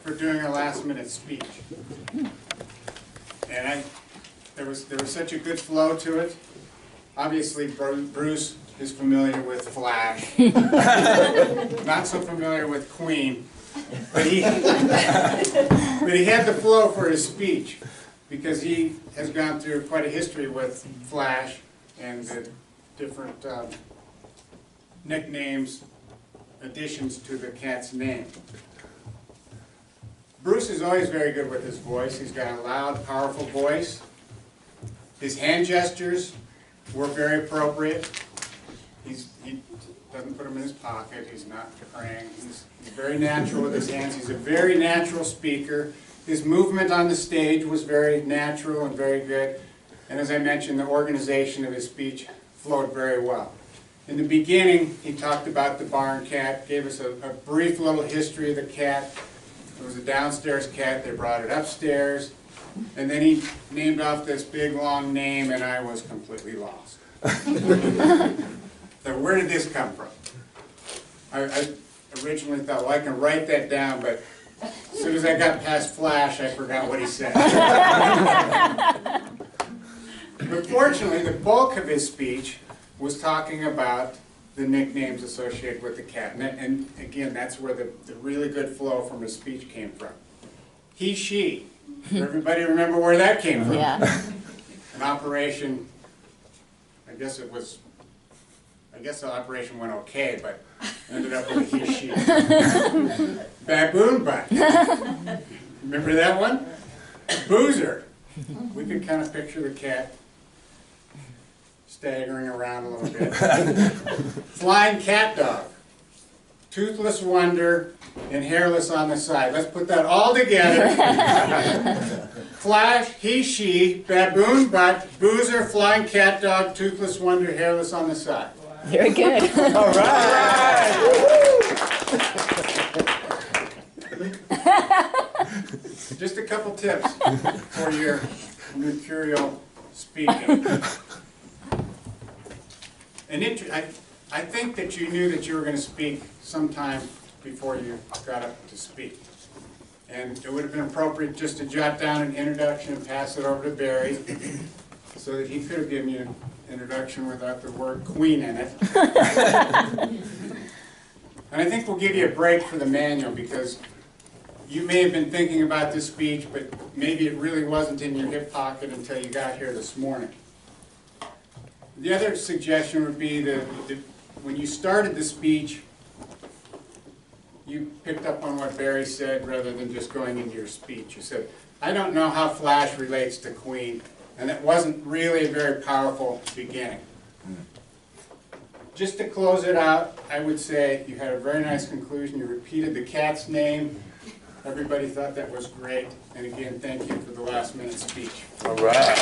for doing a last-minute speech. And there was such a good flow to it. Obviously, Bruce is familiar with Flash, not so familiar with Queen, but he had the flow for his speech because he has gone through quite a history with Flash and the different nicknames, additions to the cat's name. Bruce is always very good with his voice. He's got a loud, powerful voice. His hand gestures were very appropriate. He doesn't put them in his pocket. He's not praying. He's very natural with his hands. He's a very natural speaker. His movement on the stage was very natural and very good. And as I mentioned, the organization of his speech flowed very well. In the beginning, he talked about the barn cat, gave us a brief little history of the cat. It was a downstairs cat. They brought it upstairs. And then he named off this big, long name, and I was completely lost. So where did this come from? I originally thought, well, I can write that down, but as soon as I got past Flash, I forgot what he said. But fortunately, the bulk of his speech was talking about the nicknames associated with the cat. And again, that's where the really good flow from his speech came from. He, she. Everybody remember where that came from? Yeah. An operation, I guess the operation went okay, but ended up with a he, she. Baboon butt. Remember that one? Boozer. We could kind of picture the cat staggering around a little bit. Flying cat dog. Toothless wonder and hairless on the side. Let's put that all together. Flash, he, she, baboon butt, boozer, flying cat dog, toothless wonder, hairless on the side. Very good. All right. Just a couple tips for your mercurial speaking. I think that you knew that you were going to speak sometime before you got up to speak. And it would have been appropriate just to jot down an introduction and pass it over to Barry so that he could have given you an introduction without the word Queen in it. And I think we'll give you a break for the manual because you may have been thinking about this speech, but maybe it really wasn't in your hip pocket until you got here this morning. The other suggestion would be that when you started the speech, you picked up on what Barry said rather than just going into your speech. You said, I don't know how Flash relates to Queen, and it wasn't really a very powerful beginning. Just to close it out, I would say you had a very nice conclusion. You repeated the cat's name. Everybody thought that was great. And again, thank you for the last minute speech. All right.